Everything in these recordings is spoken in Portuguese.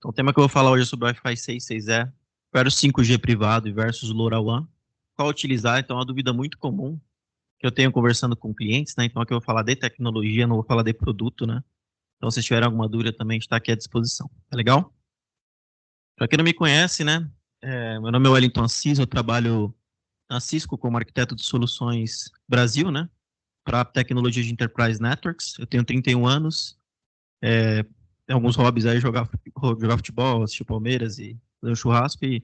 Então, o tema que eu vou falar hoje é sobre o Wi-Fi 6, 6E versus 5G privado versus o LoRaWAN. Qual utilizar? Então, é uma dúvida muito comum que eu tenho conversando com clientes, né? Então, aqui eu vou falar de tecnologia, não vou falar de produto, né? Então, se tiver alguma dúvida também, está aqui à disposição. Tá legal? Para quem não me conhece, né? Meu nome é Wellington Assis, eu trabalho na Cisco como arquiteto de soluções Brasil, né? Para tecnologia de Enterprise Networks. Eu tenho 31 anos, tem alguns hobbies aí, jogar futebol, assistir Palmeiras e fazer um churrasco. E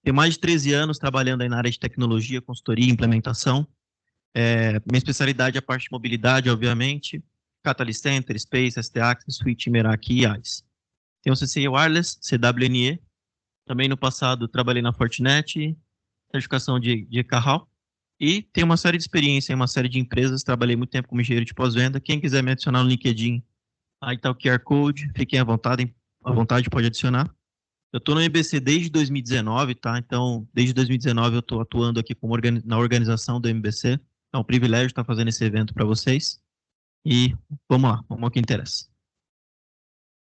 tenho mais de 13 anos trabalhando aí na área de tecnologia, consultoria e implementação. Minha especialidade é a parte de mobilidade, obviamente. Catalyst Center, Space, ST-Access, Switch, Meraki e ICE. Tenho CCI Wireless, CWNE. Também no passado trabalhei na Fortinet, certificação de ECHAL. E tenho uma série de experiência em uma série de empresas. Trabalhei muito tempo como engenheiro de pós-venda. Quem quiser me adicionar no LinkedIn, aí está o QR Code, fiquem à vontade, pode adicionar. Eu estou no MBC desde 2019, tá? Então, desde 2019 eu estou atuando aqui na organização do MBC. É um privilégio estar fazendo esse evento para vocês. E vamos lá, vamos ao que interessa.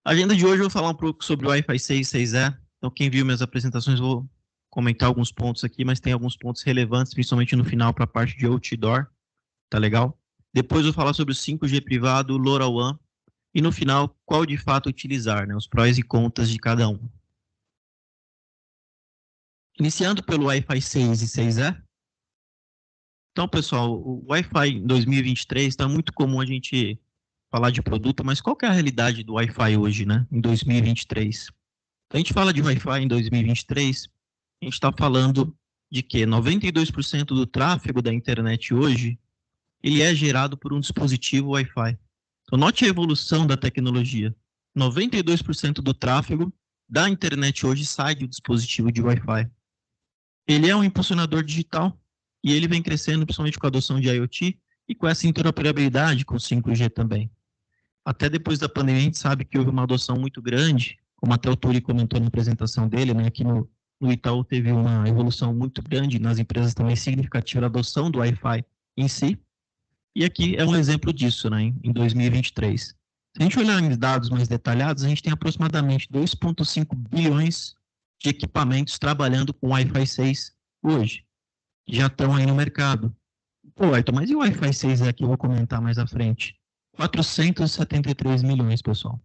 A agenda de hoje eu vou falar um pouco sobre o Wi-Fi 6, 6E. Então, quem viu minhas apresentações, eu vou comentar alguns pontos aqui, mas tem alguns pontos relevantes, principalmente no final, para a parte de outdoor. Tá legal? Depois eu vou falar sobre o 5G privado, LoRaWAN. E no final, qual de fato utilizar, né? Os prós e contras de cada um. Iniciando pelo Wi-Fi 6 e 6E. Então, pessoal, o Wi-Fi em 2023 está muito comum a gente falar de produto, mas qual que é a realidade do Wi-Fi hoje, né? Em 2023. A gente fala de Wi-Fi em 2023, a gente está falando de que 92% do tráfego da internet hoje, ele é gerado por um dispositivo Wi-Fi. Então, note a evolução da tecnologia. 92% do tráfego da internet hoje sai do dispositivo de Wi-Fi. Ele é um impulsionador digital e ele vem crescendo principalmente com a adoção de IoT e com essa interoperabilidade com 5G também. Até depois da pandemia, a gente sabe que houve uma adoção muito grande, como até o Turi comentou na apresentação dele, né? Aqui no Itaú teve uma evolução muito grande, nas empresas também significativa, a adoção do Wi-Fi em si. E aqui é um exemplo disso, né, em 2023. Se a gente olhar em dados mais detalhados, a gente tem aproximadamente 2,5 bilhões de equipamentos trabalhando com Wi-Fi 6 hoje. Já estão aí no mercado. Pô, Ayrton, mas e o Wi-Fi 6 aqui, eu vou comentar mais à frente. 473 milhões, pessoal.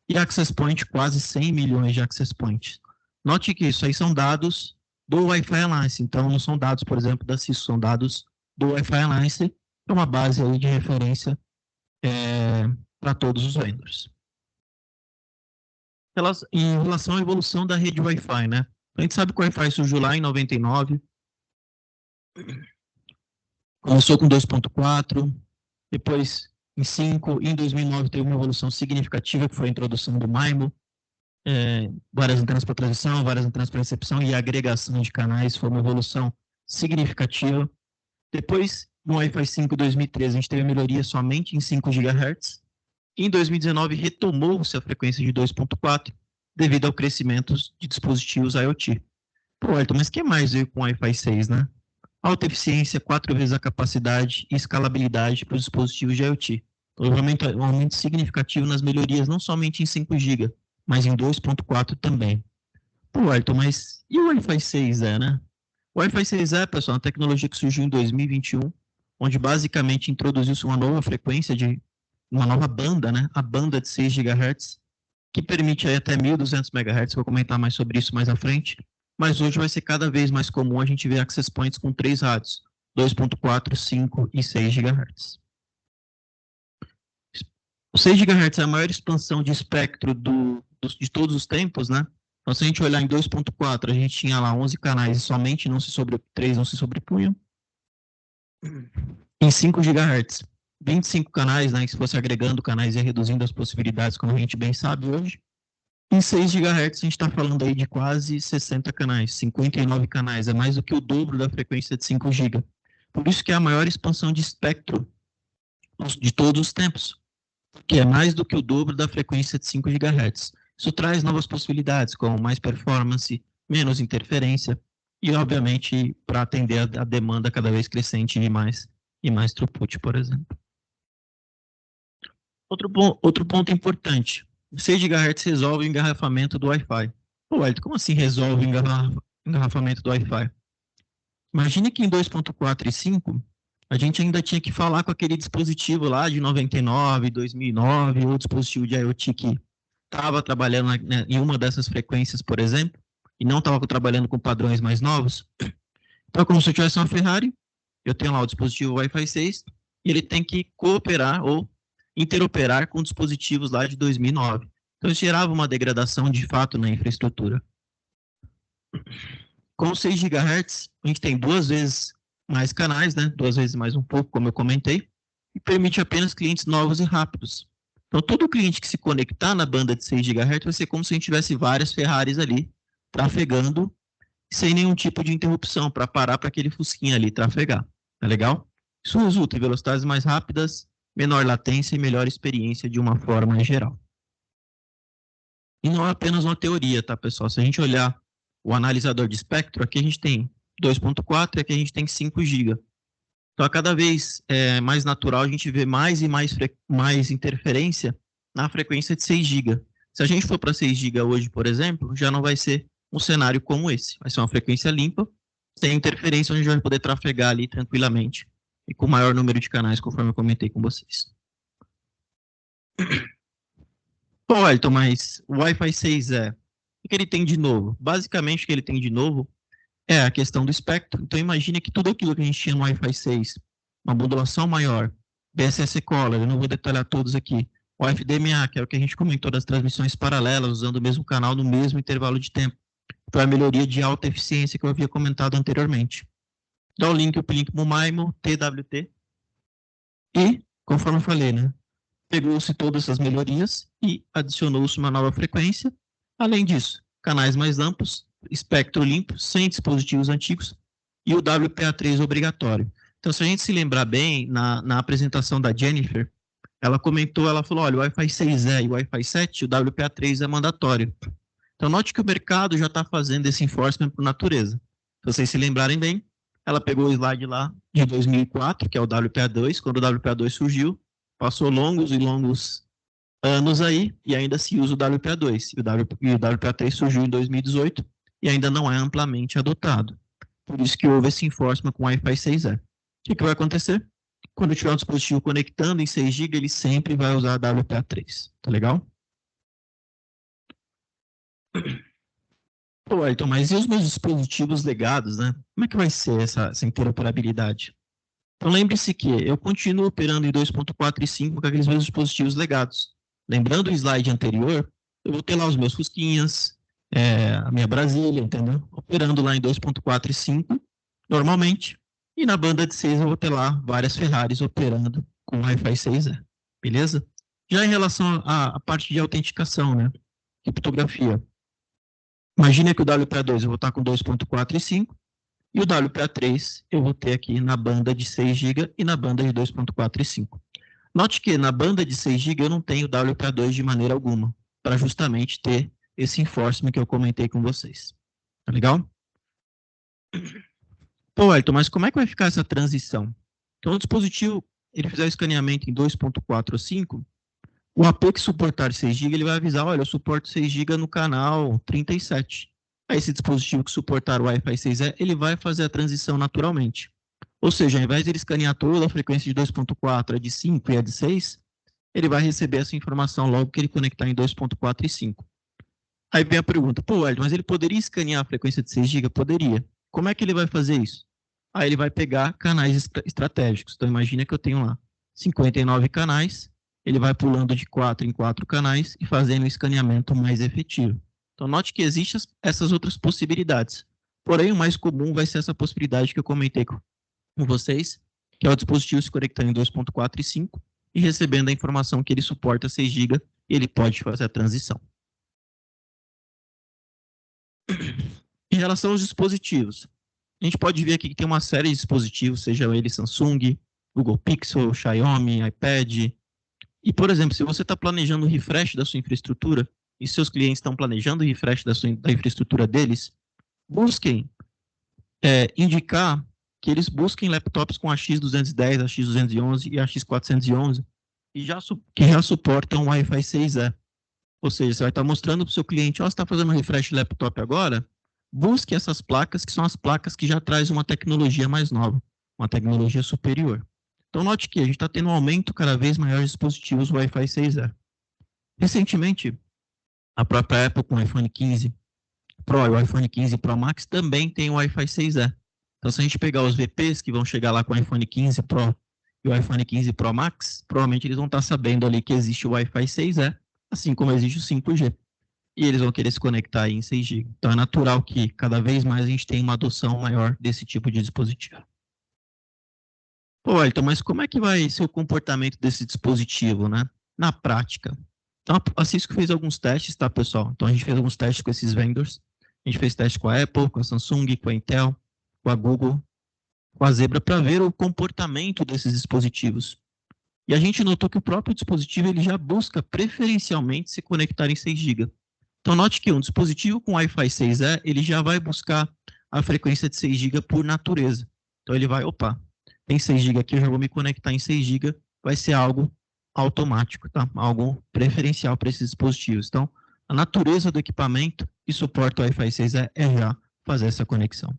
E Access Point, quase 100 milhões de Access Points. Note que isso aí são dados do Wi-Fi Alliance. Então, não são dados, por exemplo, da Cisco, são dados do Wi-Fi Alliance, é uma base aí de referência para todos os vendors. Em relação à evolução da rede Wi-Fi, né? A gente sabe que o Wi-Fi surgiu lá em 99, começou com 2.4, depois em 5, em 2009 teve uma evolução significativa, que foi a introdução do MIMO, várias antenas para transmissão, várias antenas para recepção e agregação de canais, foi uma evolução significativa. Depois, no Wi-Fi 5 2013, a gente teve melhoria somente em 5 GHz. Em 2019, retomou-se a frequência de 2.4 devido ao crescimento de dispositivos IoT. Pô, Ayrton, mas o que mais veio com o Wi-Fi 6, né? Alta eficiência, 4 vezes a capacidade e escalabilidade para os dispositivos de IoT. Então, um aumento significativo nas melhorias, não somente em 5 GB, mas em 2.4 também. Pô, Ayrton, mas e o Wi-Fi 6E, né? O Wi-Fi 6E, pessoal, é uma tecnologia que surgiu em 2021, onde basicamente introduziu-se uma nova frequência, uma nova banda, né? A banda de 6 GHz, que permite aí até 1.200 MHz, vou comentar mais sobre isso mais à frente, mas hoje vai ser cada vez mais comum a gente ver access points com 3 rádios, 2.4, 5 e 6 GHz. O 6 GHz é a maior expansão de espectro de todos os tempos, né? Então, se a gente olhar em 2.4, a gente tinha lá 11 canais e somente 3 não se sobrepunham. Em 5 GHz, 25 canais, né? Se fosse agregando canais e reduzindo as possibilidades, como a gente bem sabe hoje. Em 6 GHz, a gente está falando aí de quase 60 canais, 59 canais. É mais do que o dobro da frequência de 5 GB. Por isso que é a maior expansão de espectro de todos os tempos, que é mais do que o dobro da frequência de 5 GHz. Isso traz novas possibilidades, como mais performance, menos interferência e, obviamente, para atender a demanda cada vez crescente de mais throughput, por exemplo. Outro ponto importante, 6 GHz resolve o engarrafamento do Wi-Fi. Pô, Wellington, como assim resolve o engarrafamento do Wi-Fi? Imagine que em 2.4 e 5, a gente ainda tinha que falar com aquele dispositivo lá de 99, 2009, ou dispositivo de IoT que estava trabalhando em uma dessas frequências, por exemplo, e não estava trabalhando com padrões mais novos. Então, como se eu tivesse uma Ferrari, eu tenho lá o dispositivo Wi-Fi 6, e ele tem que cooperar ou interoperar com dispositivos lá de 2009. Então, isso gerava uma degradação de fato na infraestrutura. Com 6 GHz, a gente tem 2 vezes mais canais, né? 2 vezes mais um pouco, como eu comentei, e permite apenas clientes novos e rápidos. Então, todo cliente que se conectar na banda de 6 GHz vai ser como se a gente tivesse várias Ferraris ali trafegando sem nenhum tipo de interrupção para parar para aquele fusquinha ali trafegar. Tá legal? Isso resulta em velocidades mais rápidas, menor latência e melhor experiência de uma forma geral. E não é apenas uma teoria, tá, pessoal? Se a gente olhar o analisador de espectro, aqui a gente tem 2.4 e aqui a gente tem 5 GB. Então, a cada vez mais natural a gente vê mais e mais interferência na frequência de 6 GB. Se a gente for para 6 GB hoje, por exemplo, já não vai ser um cenário como esse. Vai ser uma frequência limpa, sem interferência, onde a gente vai poder trafegar ali tranquilamente e com o maior número de canais, conforme eu comentei com vocês. Bom, Elton, mas o Wi-Fi 6 o que ele tem de novo? Basicamente, o que ele tem de novo é a questão do espectro. Então, imagine que tudo aquilo que a gente tinha no Wi-Fi 6, uma modulação maior, BSS Color, eu não vou detalhar todos aqui, o FDMA, que é o que a gente comentou das transmissões paralelas, usando o mesmo canal no mesmo intervalo de tempo. Foi a melhoria de alta eficiência que eu havia comentado anteriormente. Downlink, uplink, MIMO, TWT. E, conforme eu falei, né? Pegou-se todas essas melhorias e adicionou-se uma nova frequência. Além disso, canais mais amplos, espectro limpo, sem dispositivos antigos e o WPA3 obrigatório. Então, se a gente se lembrar bem, na apresentação da Jennifer, ela comentou, ela falou, olha, o Wi-Fi 6E e o Wi-Fi 7, o WPA3 é mandatório. Então, note que o mercado já está fazendo esse enforcement por natureza. Se vocês se lembrarem bem, ela pegou o slide lá de 2004, que é o WPA2, quando o WPA2 surgiu, passou longos e longos anos aí, e ainda se usa o WPA2. E o WPA3 surgiu em 2018 e ainda não é amplamente adotado. Por isso que houve esse enforcement com o Wi-Fi 6E. O que vai acontecer? Quando tiver um dispositivo conectando em 6 GB, ele sempre vai usar WPA3. Tá legal? Pô, Ayrton, mas e os meus dispositivos legados, né? Como é que vai ser essa interoperabilidade? Então, lembre-se que eu continuo operando em 2.4 e 5 com aqueles meus dispositivos legados. Lembrando o slide anterior, eu vou ter lá os meus Fusquinhas, a minha Brasília, entendeu? Operando lá em 2.4 e 5, normalmente. E na banda de 6 eu vou ter lá várias Ferraris operando com Wi-Fi 6E, beleza? Já em relação à parte de autenticação, né? Criptografia. Imagina que o WPA2 eu vou estar com 2.4 e 5, e o WPA3 eu vou ter aqui na banda de 6 GB e na banda de 2.4 e 5. Note que na banda de 6 GB eu não tenho WPA2 de maneira alguma, para justamente ter esse enforcement que eu comentei com vocês. Tá legal? Pô, Elton, mas como é que vai ficar essa transição? Então, o dispositivo, ele fizer o escaneamento em 2.4 ou 5, o AP que suportar 6 GB, ele vai avisar, olha, eu suporto 6 GB no canal 37. Aí esse dispositivo que suportar o Wi-Fi 6E, ele vai fazer a transição naturalmente. Ou seja, ao invés de ele escanear toda a frequência de 2.4, a de 5 e a de 6, ele vai receber essa informação logo que ele conectar em 2.4 e 5. Aí vem a pergunta, pô, Ed, mas ele poderia escanear a frequência de 6 GB? Poderia. Como é que ele vai fazer isso? Aí ele vai pegar canais estratégicos. Então imagina que eu tenho lá 59 canais, ele vai pulando de 4 em 4 canais e fazendo um escaneamento mais efetivo. Então note que existem essas outras possibilidades. Porém, o mais comum vai ser essa possibilidade que eu comentei com vocês, que é o dispositivo se conectando em 2.4 e 5 e recebendo a informação que ele suporta 6 GB e ele pode fazer a transição. Em relação aos dispositivos, a gente pode ver aqui que tem uma série de dispositivos, seja ele Samsung, Google Pixel, Xiaomi, iPad. E, por exemplo, se você está planejando o refresh da sua infraestrutura e seus clientes estão planejando o refresh da infraestrutura deles, busquem indicar que eles busquem laptops com a X210, a X211 e a X411 e que já suportam o Wi-Fi 6E. Ou seja, você vai estar mostrando para o seu cliente, ó, você está fazendo um refresh de laptop agora, busque essas placas, que são as placas que já trazem uma tecnologia mais nova, uma tecnologia superior. Então, note que a gente está tendo um aumento cada vez maior de dispositivos Wi-Fi 6E. Recentemente, a própria Apple com o iPhone 15 Pro e o iPhone 15 Pro Max também tem o Wi-Fi 6E. Então, se a gente pegar os VPs que vão chegar lá com o iPhone 15 Pro e o iPhone 15 Pro Max, provavelmente eles vão estar sabendo ali que existe o Wi-Fi 6E, assim como existe o 5G. E eles vão querer se conectar aí em 6 GB. Então, é natural que cada vez mais a gente tenha uma adoção maior desse tipo de dispositivo. Pô, Elton, mas como é que vai ser o comportamento desse dispositivo, né? Na prática. Então, a Cisco fez alguns testes, tá, pessoal? Então, a gente fez alguns testes com esses vendors. A gente fez teste com a Apple, com a Samsung, com a Intel, com a Google, com a Zebra, para ver o comportamento desses dispositivos. E a gente notou que o próprio dispositivo ele já busca preferencialmente se conectar em 6 GB. Então, note que um dispositivo com Wi-Fi 6E, ele já vai buscar a frequência de 6 GB por natureza. Então, ele vai, opa, tem 6 GB aqui, eu já vou me conectar em 6 GB, vai ser algo automático, tá? Algo preferencial para esses dispositivos. Então, a natureza do equipamento que suporta o Wi-Fi 6E é já fazer essa conexão.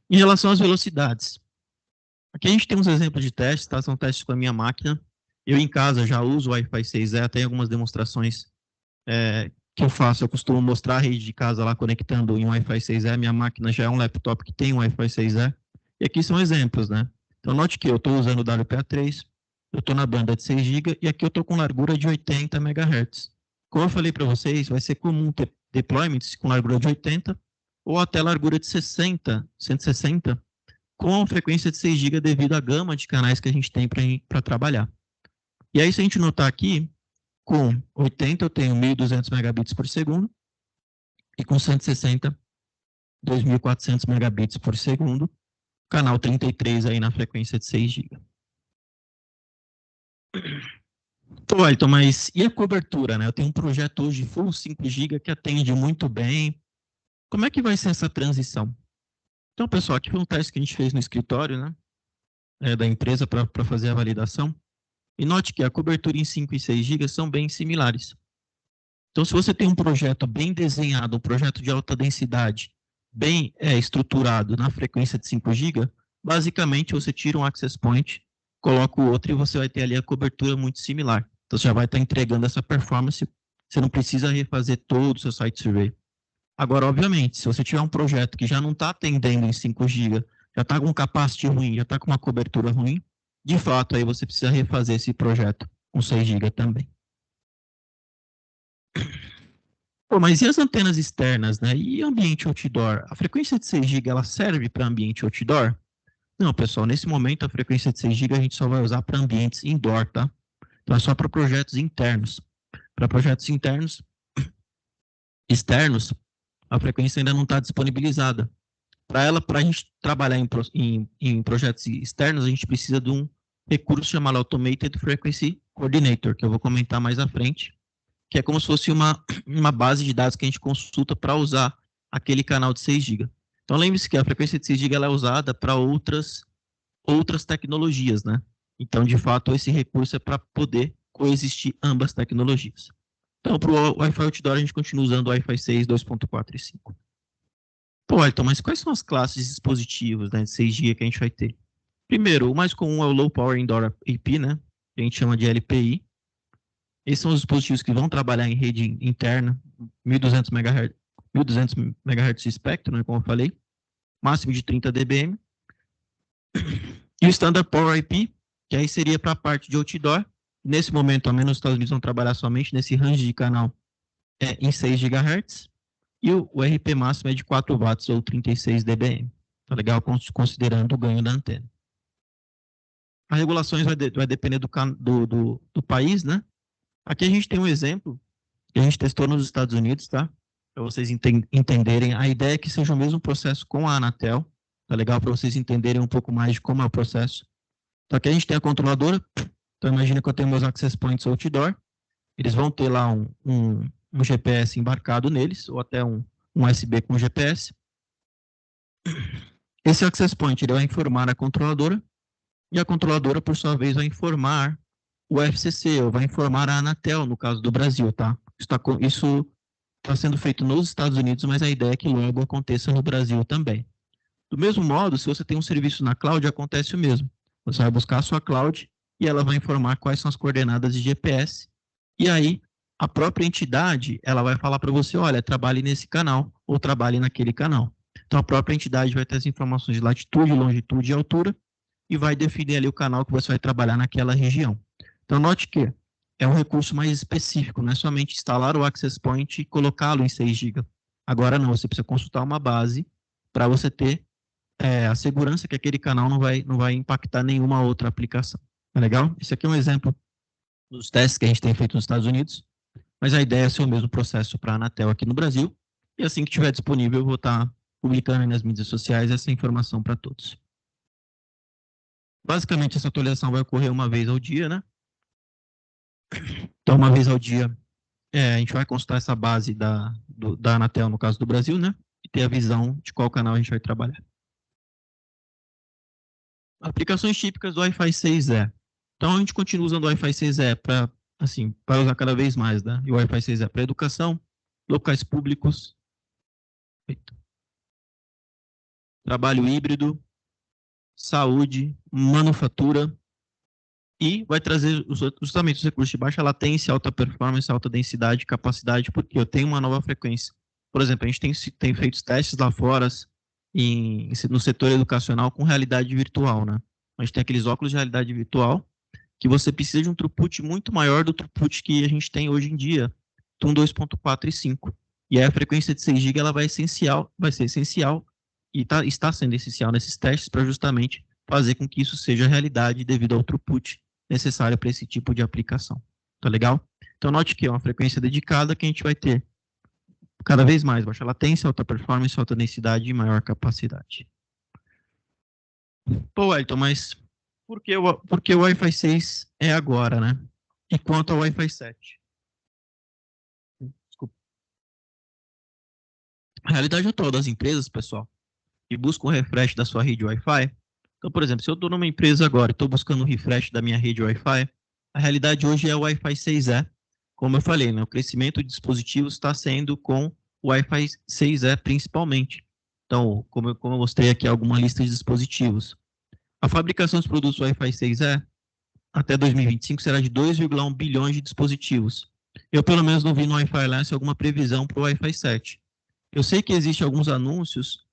Em relação às velocidades, aqui a gente tem uns exemplos de testes, tá? São testes com a minha máquina. Eu em casa já uso o Wi-Fi 6E, até algumas demonstrações que eu faço. Eu costumo mostrar a rede de casa lá conectando em Wi-Fi 6E. Minha máquina já é um laptop que tem Wi-Fi 6E. E aqui são exemplos, né? Então, note que eu estou usando o WPA3, eu estou na banda de 6 GB e aqui eu estou com largura de 80 MHz. Como eu falei para vocês, vai ser comum ter deployments com largura de 80 ou até largura de 60, 160, com a frequência de 6 GB devido à gama de canais que a gente tem para trabalhar. E aí, se a gente notar aqui, com 80 eu tenho 1.200 megabits por segundo e com 160, 2.400 megabits por segundo. Canal 33 aí na frequência de 6 GB. Pô, Elton, mas e a cobertura, né? Eu tenho um projeto hoje full 5 GB que atende muito bem. Como é que vai ser essa transição? Então, pessoal, aqui foi um teste que a gente fez no escritório, né? Da empresa para fazer a validação. E note que a cobertura em 5 e 6 GB são bem similares. Então, se você tem um projeto bem desenhado, um projeto de alta densidade, bem estruturado na frequência de 5 GB, basicamente você tira um access point, coloca o outro e você vai ter ali a cobertura muito similar. Então, você já vai estar entregando essa performance, você não precisa refazer todo o seu site survey. Agora, obviamente, se você tiver um projeto que já não está atendendo em 5 GB, já está com um capacity ruim, já está com uma cobertura ruim, de fato, aí você precisa refazer esse projeto com 6 GB também. Pô, mas e as antenas externas, né? E ambiente outdoor? A frequência de 6 GB ela serve para ambiente outdoor? Não, pessoal, nesse momento a frequência de 6 GB a gente só vai usar para ambientes indoor, tá? Então é só para projetos internos. Para projetos internos, externos, a frequência ainda não está disponibilizada. Para a gente trabalhar em projetos externos, a gente precisa de um recurso chamado Automated Frequency Coordinator, que eu vou comentar mais à frente, que é como se fosse uma base de dados que a gente consulta para usar aquele canal de 6 GB. Então, lembre-se que a frequência de 6 GB ela é usada para outras tecnologias, né? Então, de fato, esse recurso é para poder coexistir ambas tecnologias. Então, para o Wi-Fi Outdoor, a gente continua usando o Wi-Fi 6, 2.4 e 5. Pô, Elton, mas quais são as classes de dispositivos, né, de 6 GB que a gente vai ter? Primeiro, o mais comum é o Low Power Indoor AP, né? Que a gente chama de LPI. Esses são os dispositivos que vão trabalhar em rede interna, 1.200 MHz de espectro, né, como eu falei, máximo de 30 dBm. E o Standard Power IP, que aí seria para a parte de outdoor. Nesse momento, ao menos os Estados Unidos vão trabalhar somente nesse range de canal em 6 GHz. E o RP máximo é de 4 watts ou 36 dBm. Tá legal? Considerando o ganho da antena. As regulações vai depender do país, né? Aqui a gente tem um exemplo que a gente testou nos Estados Unidos, tá? Para vocês entenderem. A ideia é que seja o mesmo processo com a Anatel. Tá legal? Para vocês entenderem um pouco mais de como é o processo. Então aqui a gente tem a controladora. Então imagina que eu tenho meus access points outdoor. Eles vão ter lá um GPS embarcado neles, ou até um USB com GPS. Esse access point ele vai informar a controladora, e a controladora, por sua vez, vai informar o FCC, ou vai informar a Anatel, no caso do Brasil, tá? Isso está sendo feito nos Estados Unidos, mas a ideia é que logo aconteça no Brasil também. Do mesmo modo, se você tem um serviço na cloud, acontece o mesmo. Você vai buscar a sua cloud e ela vai informar quais são as coordenadas de GPS. E aí, a própria entidade, ela vai falar para você, olha, trabalhe nesse canal ou trabalhe naquele canal. Então, a própria entidade vai ter as informações de latitude, longitude e altura e vai definir ali o canal que você vai trabalhar naquela região. Então, note que é um recurso mais específico, não é somente instalar o Access Point e colocá-lo em 6 GB. Agora não, você precisa consultar uma base para você ter a segurança que aquele canal não vai impactar nenhuma outra aplicação. Tá legal? Esse aqui é um exemplo dos testes que a gente tem feito nos Estados Unidos, mas a ideia é ser o mesmo processo para a Anatel aqui no Brasil, e assim que estiver disponível eu vou estar publicando nas mídias sociais essa informação para todos. Basicamente, essa atualização vai ocorrer uma vez ao dia, né? Então, uma vez ao dia, a gente vai consultar essa base da Anatel, no caso do Brasil, né? E ter a visão de qual canal a gente vai trabalhar. Aplicações típicas do Wi-Fi 6E. Então, a gente continua usando o Wi-Fi 6E para usar cada vez mais, né? E o Wi-Fi 6E para educação, locais públicos, trabalho híbrido, saúde, manufatura, e vai trazer justamente os recursos de baixa latência, alta performance, alta densidade, capacidade, porque eu tenho uma nova frequência. Por exemplo, a gente tem feito testes lá fora no setor educacional com realidade virtual, né? A gente tem aqueles óculos de realidade virtual que você precisa de um throughput muito maior do throughput que a gente tem hoje em dia, TUM 2.4 e 5. E aí a frequência de 6 GB ela vai ser essencial e está sendo essencial nesses testes para justamente fazer com que isso seja realidade devido ao throughput necessário para esse tipo de aplicação. Tá legal? Então note que é uma frequência dedicada que a gente vai ter cada vez mais baixa latência, alta performance, alta densidade e maior capacidade. Pô, Wellington, mas por que o Wi-Fi 6 é agora, né? E quanto ao Wi-Fi 7? Desculpa. A realidade atual das empresas, pessoal, que buscam um refresh da sua rede Wi-Fi. Então, por exemplo, se eu estou numa empresa agora e estou buscando um refresh da minha rede Wi-Fi, a realidade hoje é o Wi-Fi 6E. Como eu falei, né, o crescimento de dispositivos está sendo com o Wi-Fi 6E principalmente. Então, como eu mostrei aqui alguma lista de dispositivos. A fabricação dos produtos Wi-Fi 6E até 2025 será de 2,1 bilhões de dispositivos. Eu, pelo menos, não vi no Wi-Fi Alliance alguma previsão para o Wi-Fi 7. Eu sei que existem alguns anúncios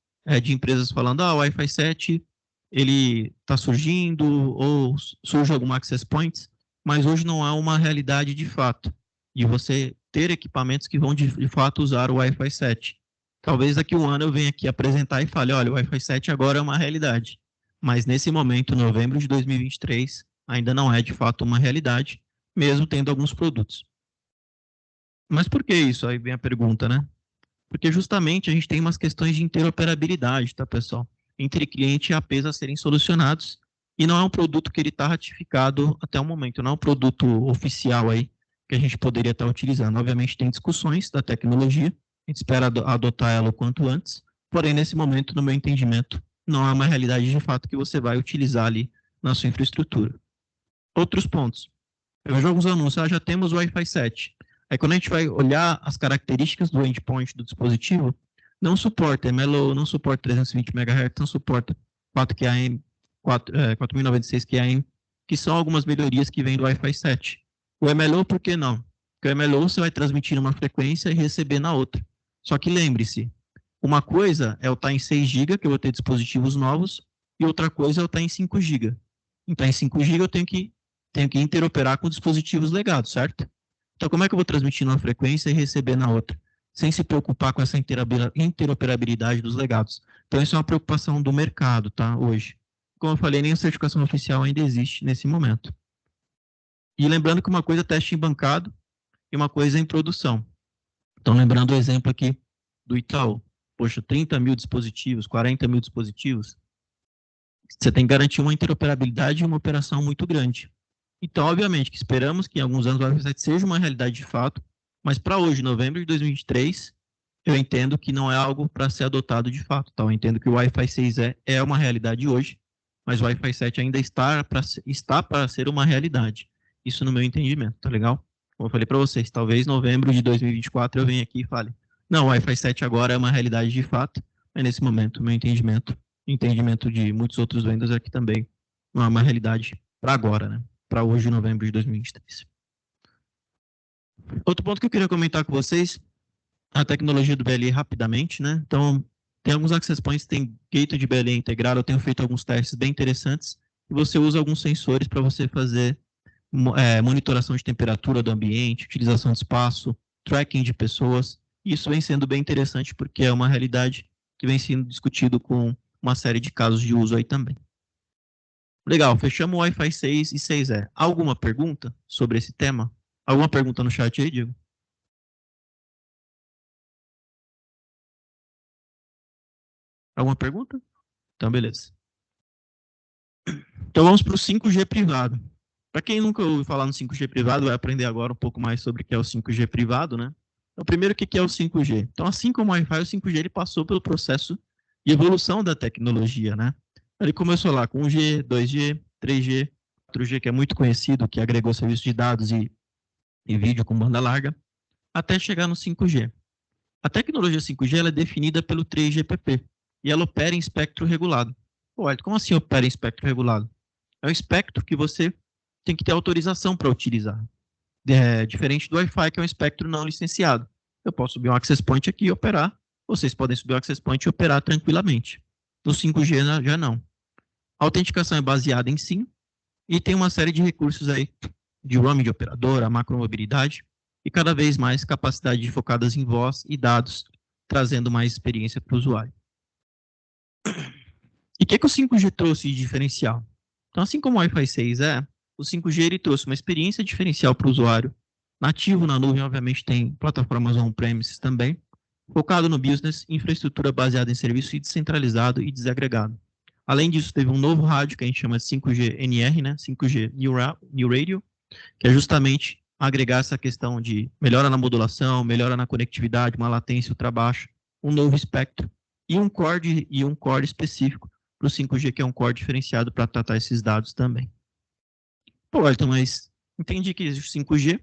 de empresas falando, o Wi-Fi 7 ele está surgindo, ou surge algum access points, mas hoje não há uma realidade de fato, de você ter equipamentos que vão de fato usar o Wi-Fi 7. Talvez daqui a um ano eu venha aqui apresentar e fale, olha, o Wi-Fi 7 agora é uma realidade, mas nesse momento, novembro de 2023, ainda não é de fato uma realidade, mesmo tendo alguns produtos. Mas por que isso? Aí vem a pergunta, né? Porque justamente a gente tem umas questões de interoperabilidade, tá, pessoal? Entre cliente e APs a serem solucionados, e não é um produto que ele está ratificado até o momento, não é um produto oficial aí que a gente poderia estar utilizando. Obviamente tem discussões da tecnologia, a gente espera adotar ela o quanto antes, porém nesse momento, no meu entendimento, não é uma realidade de fato que você vai utilizar ali na sua infraestrutura. Outros pontos. Eu vejo alguns anúncios, já temos o Wi-Fi 7. Aí quando a gente vai olhar as características do endpoint do dispositivo, não suporta MLO, não suporta 320 MHz, não suporta 4QAM, 4096 QAM, que são algumas melhorias que vêm do Wi-Fi 7. O MLO, por que não? Porque o MLO você vai transmitir numa frequência e receber na outra. Só que lembre-se, uma coisa é eu estar em 6 GB, que eu vou ter dispositivos novos, e outra coisa é eu estar em 5 GB. Então, em 5 GB eu tenho que interoperar com dispositivos legados, certo? Então, como é que eu vou transmitir numa frequência e receber na outra? Sem se preocupar com essa interoperabilidade dos legados. Então, isso é uma preocupação do mercado, tá? Hoje. Como eu falei, nem a certificação oficial ainda existe nesse momento. E lembrando que uma coisa é teste embancado e uma coisa é em produção. Então, lembrando o exemplo aqui do Itaú. Poxa, 30 mil dispositivos, 40 mil dispositivos. Você tem que garantir uma interoperabilidade e uma operação muito grande. Então, obviamente, que esperamos que em alguns anos o Wi-Fi 7 seja uma realidade de fato, mas para hoje, novembro de 2023, eu entendo que não é algo para ser adotado de fato. Tá? Eu entendo que o Wi-Fi 6 é uma realidade hoje, mas o Wi-Fi 7 ainda está para ser uma realidade. Isso no meu entendimento, tá legal? Como eu falei para vocês, talvez novembro de 2024 eu venha aqui e fale, não, o Wi-Fi 7 agora é uma realidade de fato, mas nesse momento, meu entendimento de muitos outros vendors é que também não é uma realidade para agora, né? Para hoje, novembro de 2023. Outro ponto que eu queria comentar com vocês, a tecnologia do BLE rapidamente, né? Então, tem alguns access points, tem gateway de BLE integrado, eu tenho feito alguns testes bem interessantes, e você usa alguns sensores para você fazer monitoração de temperatura do ambiente, utilização de espaço, tracking de pessoas. Isso vem sendo bem interessante porque é uma realidade que vem sendo discutido com uma série de casos de uso aí também. Legal, fechamos o Wi-Fi 6 e 6E. Alguma pergunta sobre esse tema? Alguma pergunta no chat aí, Diego? Alguma pergunta? Então, beleza. Então, vamos para o 5G privado. Para quem nunca ouviu falar no 5G privado, vai aprender agora um pouco mais sobre o que é o 5G privado, né? Então, primeiro, o que é o 5G? Então, assim como o Wi-Fi, o 5G ele passou pelo processo de evolução da tecnologia, né? Ele começou lá com 1G, 2G, 3G, 4G, que é muito conhecido, que agregou serviços de dados e vídeo com banda larga, até chegar no 5G. A tecnologia 5G ela é definida pelo 3GPP e ela opera em espectro regulado. Pô, como assim opera em espectro regulado? É um espectro que você tem que ter autorização para utilizar. Diferente do Wi-Fi, que é um espectro não licenciado. Eu posso subir um access point aqui e operar. Vocês podem subir um access point e operar tranquilamente. No 5G já não. A autenticação é baseada em SIM e tem uma série de recursos aí de roaming de operadora, macromobilidade e cada vez mais capacidade focadas em voz e dados, trazendo mais experiência para o usuário. E o que o 5G trouxe de diferencial? Então, assim como o Wi-Fi 6 o 5G ele trouxe uma experiência diferencial para o usuário. Nativo na nuvem, obviamente, tem plataformas on-premises também. Focado no business, infraestrutura baseada em serviço descentralizado e desagregado. Além disso, teve um novo rádio que a gente chama de 5G NR, né? 5G New Radio, que é justamente agregar essa questão de melhora na modulação, melhora na conectividade, uma latência ultra-baixa, um novo espectro e um core específico para o 5G, que é um core diferenciado para tratar esses dados também. Pô, Elton, mas entendi que existe o 5G. O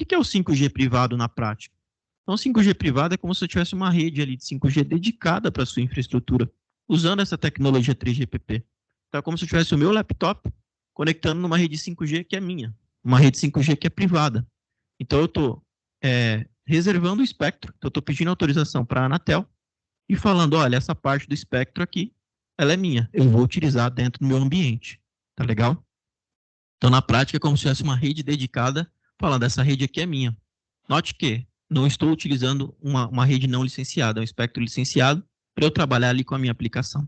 que é o 5G privado na prática? Então, o 5G privado é como se eu tivesse uma rede ali de 5G dedicada para a sua infraestrutura, usando essa tecnologia 3GPP. Então, é como se eu tivesse o meu laptop conectando numa rede 5G que é minha, uma rede 5G que é privada. Então, eu estou reservando o espectro, então eu estou pedindo autorização para a Anatel e falando, olha, essa parte do espectro aqui, ela é minha, eu vou utilizar dentro do meu ambiente. Tá legal? Então, na prática, é como se tivesse uma rede dedicada, falando, essa rede aqui é minha. Note que não estou utilizando uma rede não licenciada, é um espectro licenciado, para eu trabalhar ali com a minha aplicação.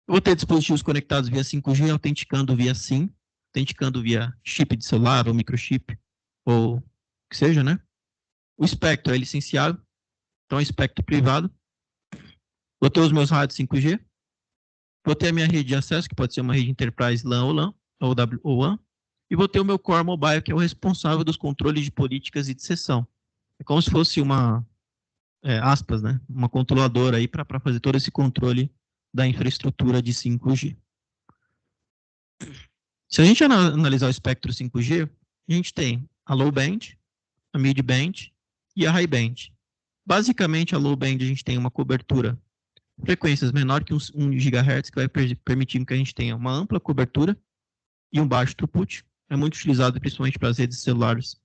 Eu vou ter dispositivos conectados via 5G, autenticando via SIM, autenticando via chip de celular ou microchip, ou o que seja, né? O espectro é licenciado, então é espectro privado. Vou ter os meus rádios 5G, vou ter a minha rede de acesso, que pode ser uma rede Enterprise LAN, ou WAN, e vou ter o meu core mobile, que é o responsável dos controles de políticas e de sessão. É como se fosse uma, aspas, né? Uma controladora aí para fazer todo esse controle da infraestrutura de 5G. Se a gente analisar o espectro 5G, a gente tem a low band, a mid band e a high band. Basicamente, a low band a gente tem uma cobertura, frequências menor que 1 GHz, que vai permitir que a gente tenha uma ampla cobertura e um baixo throughput. É muito utilizado principalmente para as redes celulares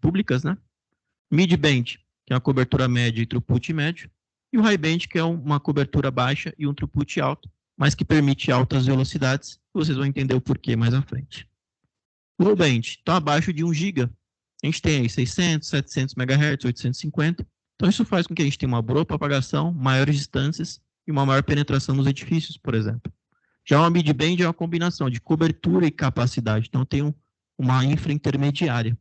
públicas, né? Mid-band, que é uma cobertura média e throughput médio. E o high-band, que é uma cobertura baixa e um throughput alto, mas que permite altas velocidades. Vocês vão entender o porquê mais à frente. Low-band, então abaixo de 1 GB. A gente tem aí 600, 700 MHz, 850. Então isso faz com que a gente tenha uma boa propagação, maiores distâncias e uma maior penetração nos edifícios, por exemplo. Já uma mid-band é uma combinação de cobertura e capacidade, então tem uma infra intermediária.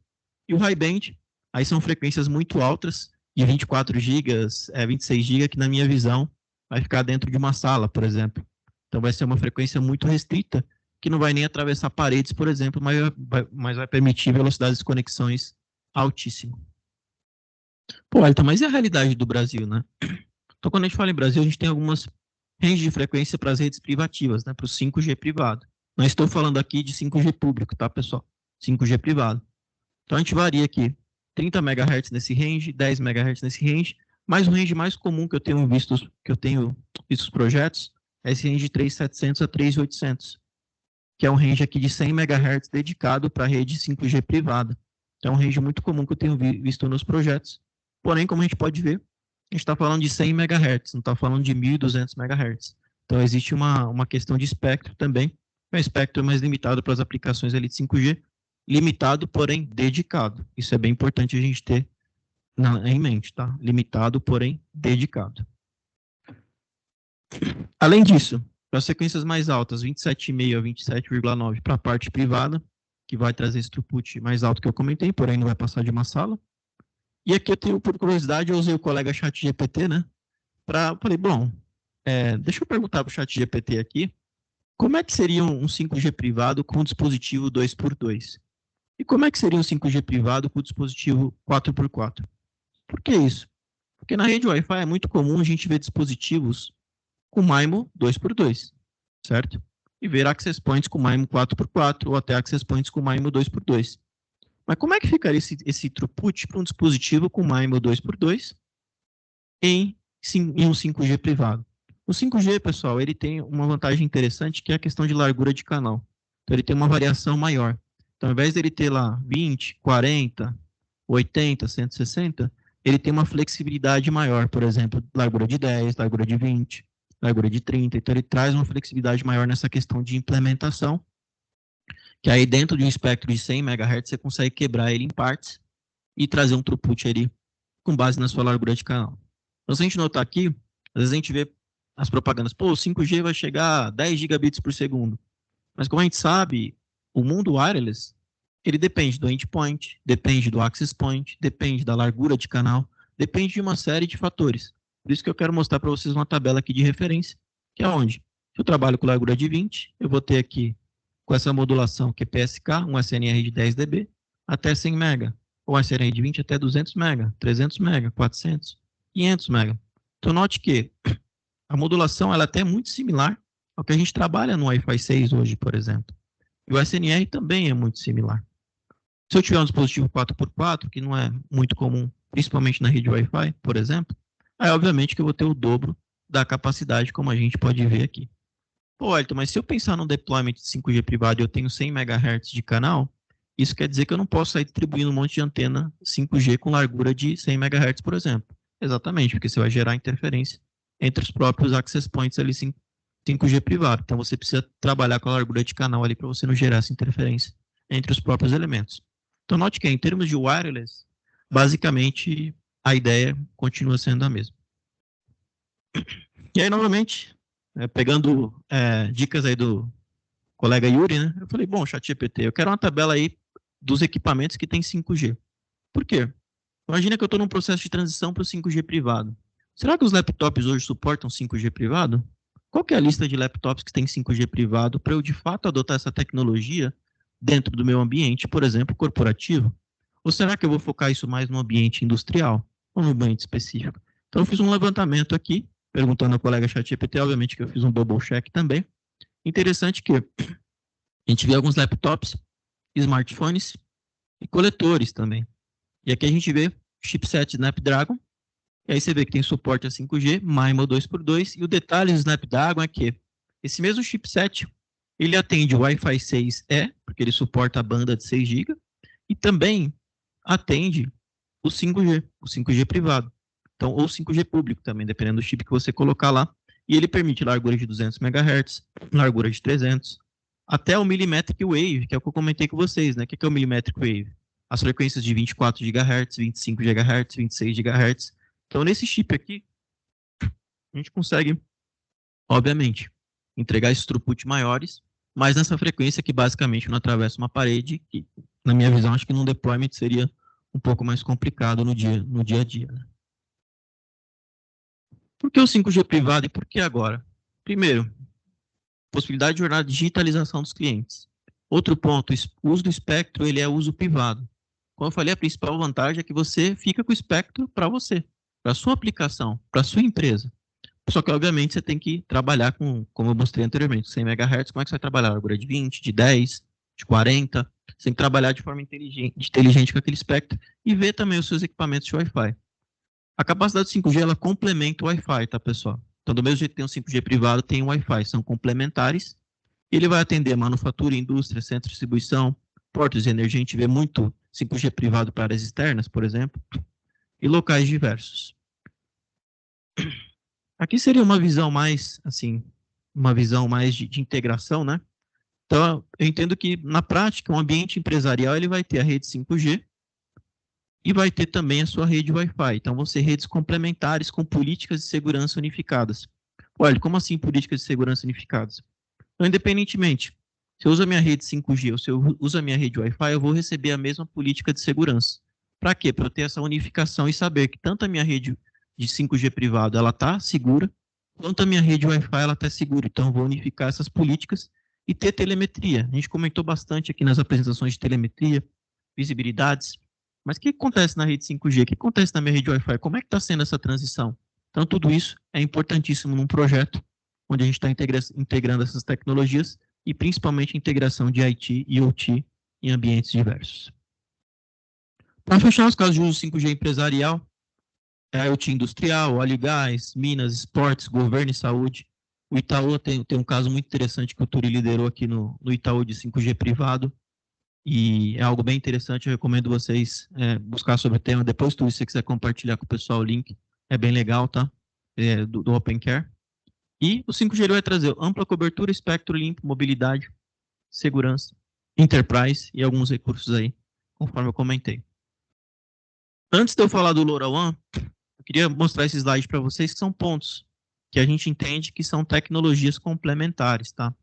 E o high-band, aí são frequências muito altas, de 24 GB, 26 GB, que na minha visão vai ficar dentro de uma sala, por exemplo. Então vai ser uma frequência muito restrita, que não vai nem atravessar paredes, por exemplo, mas vai permitir velocidades de conexões altíssimas. Pô, Elton, mas e a realidade do Brasil, né? Então, quando a gente fala em Brasil, a gente tem algumas range de frequência para as redes privativas, né? Para o 5G privado. Não estou falando aqui de 5G público, tá, pessoal? 5G privado. Então a gente varia aqui 30 MHz nesse range, 10 MHz nesse range, mas o range mais comum que eu tenho visto os projetos é esse range de 3.700 a 3.800, que é um range aqui de 100 MHz dedicado para a rede 5G privada. Então é um range muito comum que eu tenho visto nos projetos. Porém, como a gente pode ver, a gente está falando de 100 MHz, não está falando de 1.200 MHz. Então existe uma questão de espectro também. O espectro é mais limitado para as aplicações ali de 5G, limitado, porém dedicado. Isso é bem importante a gente ter em mente, tá? Limitado, porém dedicado. Além disso, para as frequências mais altas, 27,5 a 27,9 para a parte privada, que vai trazer esse throughput mais alto que eu comentei, porém não vai passar de uma sala. E aqui eu tenho, por curiosidade, eu usei o colega ChatGPT, né? Falei, bom, deixa eu perguntar para o ChatGPT aqui, como é que seria um 5G privado com um dispositivo 2x2? E como é que seria um 5G privado com o dispositivo 4x4? Por que isso? Porque na rede Wi-Fi é muito comum a gente ver dispositivos com MIMO 2x2, certo? E ver access points com MIMO 4x4 ou até access points com MIMO 2x2. Mas como é que ficaria esse throughput para um dispositivo com MIMO 2x2 em um 5G privado? O 5G, pessoal, ele tem uma vantagem interessante que é a questão de largura de canal. Então ele tem uma variação maior. Então, ao invés dele ter lá 20, 40, 80, 160, ele tem uma flexibilidade maior, por exemplo, largura de 10, largura de 20, largura de 30. Então, ele traz uma flexibilidade maior nessa questão de implementação, que aí dentro de um espectro de 100 MHz você consegue quebrar ele em partes e trazer um throughput ali com base na sua largura de canal. Então, se a gente notar aqui, às vezes a gente vê as propagandas, pô, o 5G vai chegar a 10 gigabits por segundo. Mas como a gente sabe, o mundo wireless, ele depende do endpoint, depende do access point, depende da largura de canal, depende de uma série de fatores. Por isso que eu quero mostrar para vocês uma tabela aqui de referência, que é onde? Se eu trabalho com largura de 20, eu vou ter aqui, com essa modulação QPSK, um SNR de 10 dB, até 100 MB, ou SNR de 20 até 200 MB, 300 MB, 400, 500 MB. Então, note que a modulação ela até é muito similar ao que a gente trabalha no Wi-Fi 6 hoje, por exemplo. E o SNR também é muito similar. Se eu tiver um dispositivo 4x4, que não é muito comum, principalmente na rede Wi-Fi, por exemplo, aí obviamente que eu vou ter o dobro da capacidade, como a gente pode ver aqui. Pô, Elton, mas se eu pensar no deployment de 5G privado e eu tenho 100 MHz de canal, isso quer dizer que eu não posso sair distribuindo um monte de antena 5G com largura de 100 MHz, por exemplo. Exatamente, porque você vai gerar interferência entre os próprios access points ali 5G privado. Então você precisa trabalhar com a largura de canal ali para você não gerar essa interferência entre os próprios elementos. Então note que em termos de wireless, basicamente a ideia continua sendo a mesma. E aí novamente, pegando dicas aí do colega Yuri, né? Eu falei, bom, ChatGPT, eu quero uma tabela aí dos equipamentos que tem 5G. Por quê? Imagina que eu estou num processo de transição para o 5G privado. Será que os laptops hoje suportam 5G privado? Qual que é a lista de laptops que tem 5G privado para eu, de fato, adotar essa tecnologia dentro do meu ambiente, por exemplo, corporativo? Ou será que eu vou focar isso mais no ambiente industrial ou no ambiente específico? Então, eu fiz um levantamento aqui, perguntando ao colega ChatGPT, obviamente que eu fiz um double check também. Interessante que a gente vê alguns laptops, smartphones e coletores também. E aqui a gente vê chipset Snapdragon, e aí você vê que tem suporte a 5G, MIMO 2x2, e o detalhe do Snapdragon é que esse mesmo chipset, ele atende o Wi-Fi 6E, porque ele suporta a banda de 6 GB, e também atende o 5G privado. Então, ou 5G público também, dependendo do chip que você colocar lá, e ele permite largura de 200 MHz, largura de 300, até o Millimetric Wave, que é o que eu comentei com vocês, né? O que é o Millimetric Wave? As frequências de 24 GHz, 25 GHz, 26 GHz. Então, nesse chip aqui, a gente consegue, obviamente, entregar esses throughput maiores, mas nessa frequência que basicamente não atravessa uma parede, que, na minha visão, acho que num deployment seria um pouco mais complicado no dia a dia. Né? Por que o 5G privado e por que agora? Primeiro, possibilidade de jornada de digitalização dos clientes. Outro ponto, o uso do espectro ele é uso privado. Como eu falei, a principal vantagem é que você fica com o espectro para você, para a sua aplicação, para a sua empresa. Só que, obviamente, você tem que trabalhar com, como eu mostrei anteriormente, 100 MHz, como é que você vai trabalhar? Largura de 20, de 10, de 40. Você tem que trabalhar de forma inteligente com aquele espectro e ver também os seus equipamentos de Wi-Fi. A capacidade do 5G, ela complementa o Wi-Fi, tá, pessoal? Então, do mesmo jeito que tem um 5G privado, tem o Wi-Fi, são complementares. Ele vai atender manufatura, indústria, centro de distribuição, portos de energia. A gente vê muito 5G privado para áreas externas, por exemplo, e locais diversos. Aqui seria uma visão mais, assim, uma visão mais de integração, né? Então, eu entendo que, na prática, um ambiente empresarial ele vai ter a rede 5G e vai ter também a sua rede Wi-Fi. Então, vão ser redes complementares com políticas de segurança unificadas. Olha, como assim políticas de segurança unificadas? Então, independentemente, se eu uso a minha rede 5G ou se eu uso a minha rede Wi-Fi, eu vou receber a mesma política de segurança. Para quê? Para eu ter essa unificação e saber que tanto a minha rede de 5G privado ela está segura, quanto a minha rede Wi-Fi ela está segura. Então, eu vou unificar essas políticas e ter telemetria. A gente comentou bastante aqui nas apresentações de telemetria, visibilidades. Mas o que acontece na rede 5G? O que acontece na minha rede Wi-Fi? Como é que está sendo essa transição? Então, tudo isso é importantíssimo num projeto onde a gente está integrando essas tecnologias e principalmente a integração de IT e OT em ambientes diversos. Para fechar os casos de uso 5G empresarial, IoT industrial, óleo e gás, minas, esportes, governo e saúde. O Itaú tem um caso muito interessante que o Turi liderou aqui no Itaú de 5G privado, e é algo bem interessante, eu recomendo vocês buscar sobre o tema. Depois, Turi, se você quiser compartilhar com o pessoal o link, é bem legal, tá? Do OpenCare. E o 5G ele vai trazer ampla cobertura, espectro limpo, mobilidade, segurança, enterprise e alguns recursos aí, conforme eu comentei. Antes de eu falar do LoRaWAN, eu queria mostrar esse slide para vocês, que são pontos que a gente entende que são tecnologias complementares, tá?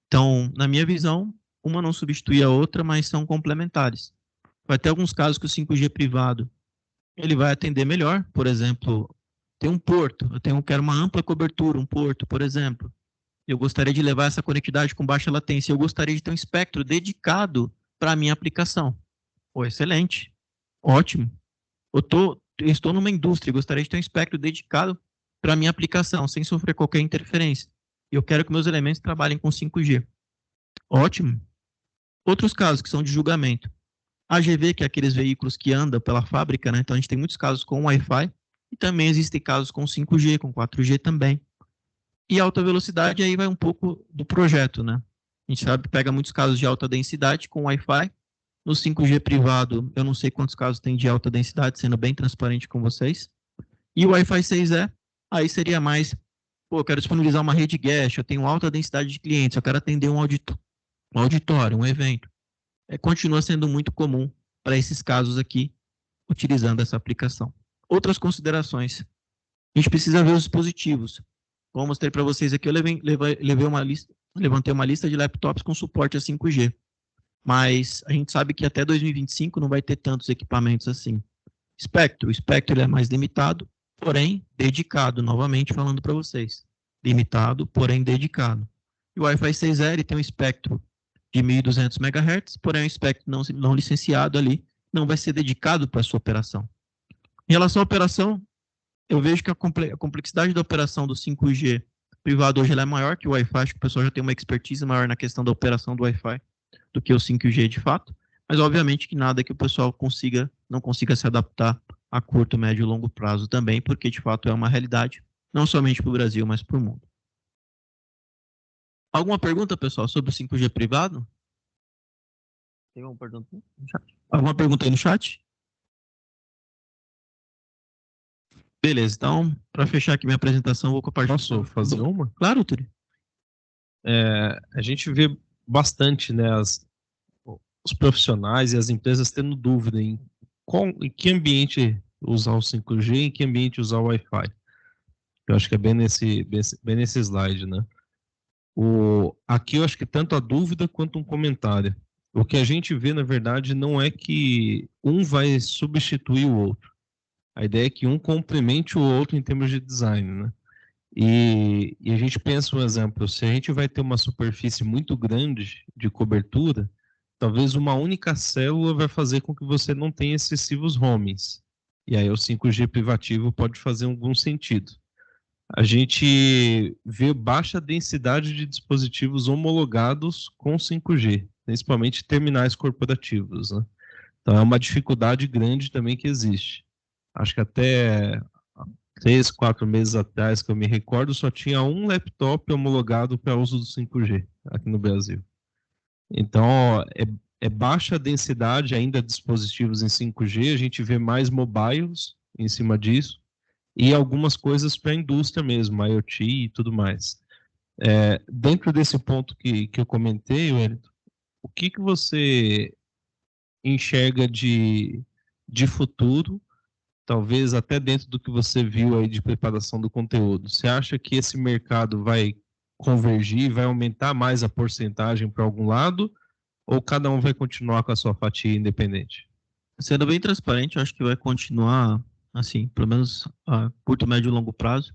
Então, na minha visão, uma não substitui a outra, mas são complementares. Vai ter alguns casos que o 5G privado ele vai atender melhor, por exemplo, tem um porto, quero uma ampla cobertura, um porto, por exemplo. Eu gostaria de levar essa conectividade com baixa latência, eu gostaria de ter um espectro dedicado para a minha aplicação. Pô, excelente, ótimo. Eu estou numa indústria, gostaria de ter um espectro dedicado para a minha aplicação, sem sofrer qualquer interferência. Eu quero que meus elementos trabalhem com 5G. Ótimo. Outros casos que são de julgamento. AGV, que é aqueles veículos que andam pela fábrica, né? Então a gente tem muitos casos com Wi-Fi e também existem casos com 5G, com 4G também. E alta velocidade aí vai um pouco do projeto, né? A gente sabe, pega muitos casos de alta densidade com Wi-Fi. No 5G privado, eu não sei quantos casos tem de alta densidade, sendo bem transparente com vocês. E o Wi-Fi 6E, aí seria mais, eu quero disponibilizar uma rede guest, eu tenho alta densidade de clientes, eu quero atender um auditório, um evento. Continua sendo muito comum para esses casos aqui, utilizando essa aplicação. Outras considerações. A gente precisa ver os dispositivos. Como eu mostrei para vocês aqui, eu levantei uma lista de laptops com suporte a 5G. Mas a gente sabe que até 2025 não vai ter tantos equipamentos assim. O espectro ele é mais limitado, porém dedicado, novamente falando para vocês. Limitado, porém dedicado. E o Wi-Fi 6E tem um espectro de 1.200 MHz, porém o espectro não licenciado ali não vai ser dedicado para a sua operação. Em relação à operação, eu vejo que a complexidade da operação do 5G privado hoje ela é maior que o Wi-Fi, acho que o pessoal já tem uma expertise maior na questão da operação do Wi-Fi do que o 5G de fato, mas obviamente que nada que o pessoal não consiga se adaptar a curto, médio e longo prazo também, porque de fato é uma realidade, não somente para o Brasil, mas para o mundo. Alguma pergunta, pessoal, sobre o 5G privado? Tem alguma pergunta no chat? Alguma pergunta aí no chat? Beleza, então, para fechar aqui minha apresentação, vou compartilhar. Posso fazer uma? Claro, Turi. A gente vê bastante, né, os profissionais e as empresas tendo dúvida em que ambiente usar o 5G e em que ambiente usar o Wi-Fi. Eu acho que é bem nesse slide, né? Aqui eu acho que tanto a dúvida quanto um comentário. O que a gente vê, na verdade, não é que um vai substituir o outro. A ideia é que um complemente o outro em termos de design, né? E a gente pensa, um exemplo, se a gente vai ter uma superfície muito grande de cobertura, talvez uma única célula vai fazer com que você não tenha excessivos roamings. E aí o 5G privativo pode fazer algum sentido. A gente vê baixa densidade de dispositivos homologados com 5G. principalmente terminais corporativos, né? Então é uma dificuldade grande também que existe. Acho que até 3, 4 meses atrás, que eu me recordo, só tinha um laptop homologado para uso do 5G aqui no Brasil. Então, é baixa densidade ainda de dispositivos em 5G, a gente vê mais mobiles em cima disso, e algumas coisas para a indústria mesmo, IoT e tudo mais. Dentro desse ponto que eu comentei, Wellington, o que você enxerga de futuro, talvez até dentro do que você viu aí de preparação do conteúdo? Você acha que esse mercado vai convergir, vai aumentar mais a porcentagem para algum lado, ou cada um vai continuar com a sua fatia independente? Sendo bem transparente, eu acho que vai continuar, assim, pelo menos a curto, médio e longo prazo.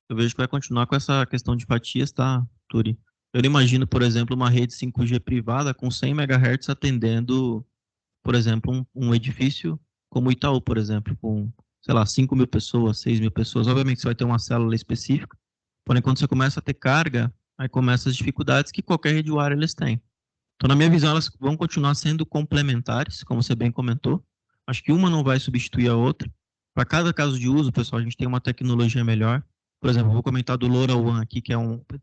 Eu vejo que vai continuar com essa questão de fatias, tá, Turi? Eu não imagino, por exemplo, uma rede 5G privada com 100 MHz atendendo, por exemplo, um edifício como o Itaú, por exemplo, com, sei lá, 5.000 pessoas, 6.000 pessoas. Obviamente você vai ter uma célula específica, porém quando você começa a ter carga, aí começam as dificuldades que qualquer rede wireless tem. Então, na minha visão, elas vão continuar sendo complementares, como você bem comentou. Acho que uma não vai substituir a outra. Para cada caso de uso, pessoal, a gente tem uma tecnologia melhor. Por exemplo, eu vou comentar do LoRaWAN aqui, que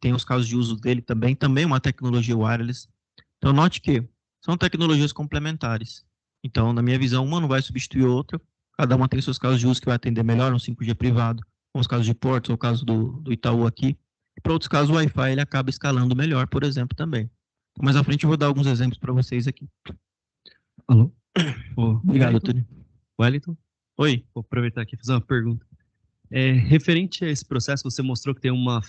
tem os casos de uso dele também uma tecnologia wireless. Então, note que são tecnologias complementares. Então, na minha visão, uma não vai substituir a outra. Cada uma tem seus casos de uso que vai atender melhor no 5G privado, como os casos de portos, ou o caso do Itaú aqui. E para outros casos, o Wi-Fi ele acaba escalando melhor, por exemplo, também. Mais à frente eu vou dar alguns exemplos para vocês aqui. Alô? Obrigado, Tony. Wellington? Oi. Vou aproveitar aqui e fazer uma pergunta. Referente a esse processo, você mostrou que tem uma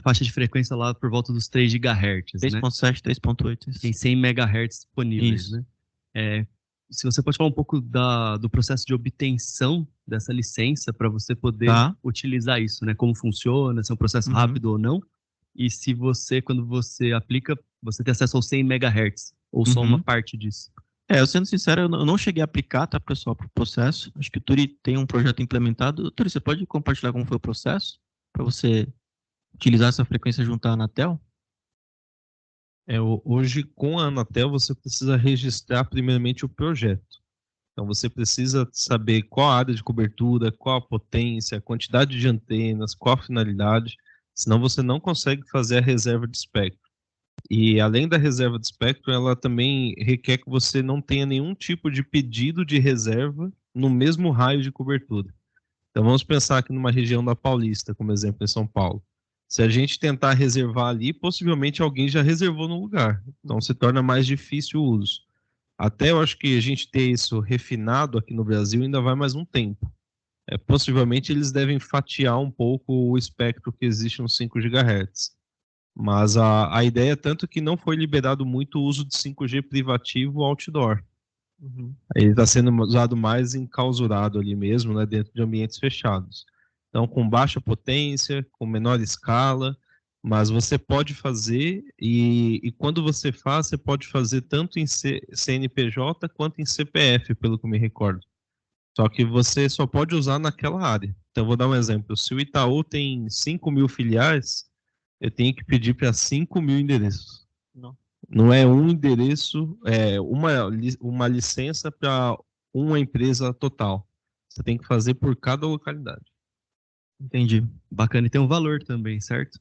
faixa de frequência lá por volta dos 3 GHz, 3.7, 3.8. Tem 100 MHz disponíveis, Isso. né? Se você pode falar um pouco do processo de obtenção dessa licença para você poder utilizar isso, né? Como funciona, se é um processo rápido ou não, e se quando você aplica, você tem acesso aos 100 MHz, ou só uma parte disso. Eu sendo sincero, eu não cheguei a aplicar, tá, pessoal, para o processo. Acho que o Turi tem um projeto implementado. Turi, você pode compartilhar como foi o processo para você utilizar essa frequência junto à Anatel? Hoje, com a Anatel, você precisa registrar primeiramente o projeto. Então, você precisa saber qual a área de cobertura, qual a potência, a quantidade de antenas, qual a finalidade, senão você não consegue fazer a reserva de espectro. E, além da reserva de espectro, ela também requer que você não tenha nenhum tipo de pedido de reserva no mesmo raio de cobertura. Então, vamos pensar aqui numa região da Paulista, como exemplo, em São Paulo. Se a gente tentar reservar ali, possivelmente alguém já reservou no lugar. Então, se torna mais difícil o uso. Até eu acho que a gente ter isso refinado aqui no Brasil ainda vai mais um tempo. Possivelmente eles devem fatiar um pouco o espectro que existe no 5 GHz. Mas a ideia é tanto que não foi liberado muito o uso de 5G privativo outdoor. Ele está sendo usado mais enclausurado ali mesmo, né, dentro de ambientes fechados. Então, com baixa potência, com menor escala, mas você pode fazer, e quando você faz, você pode fazer tanto em CNPJ quanto em CPF, pelo que eu me recordo. Só que você só pode usar naquela área. Então, eu vou dar um exemplo. Se o Itaú tem 5.000 filiais, eu tenho que pedir para 5.000 endereços. Não é um endereço, uma licença para uma empresa total. Você tem que fazer por cada localidade. Entendi. Bacana. E tem um valor também, certo?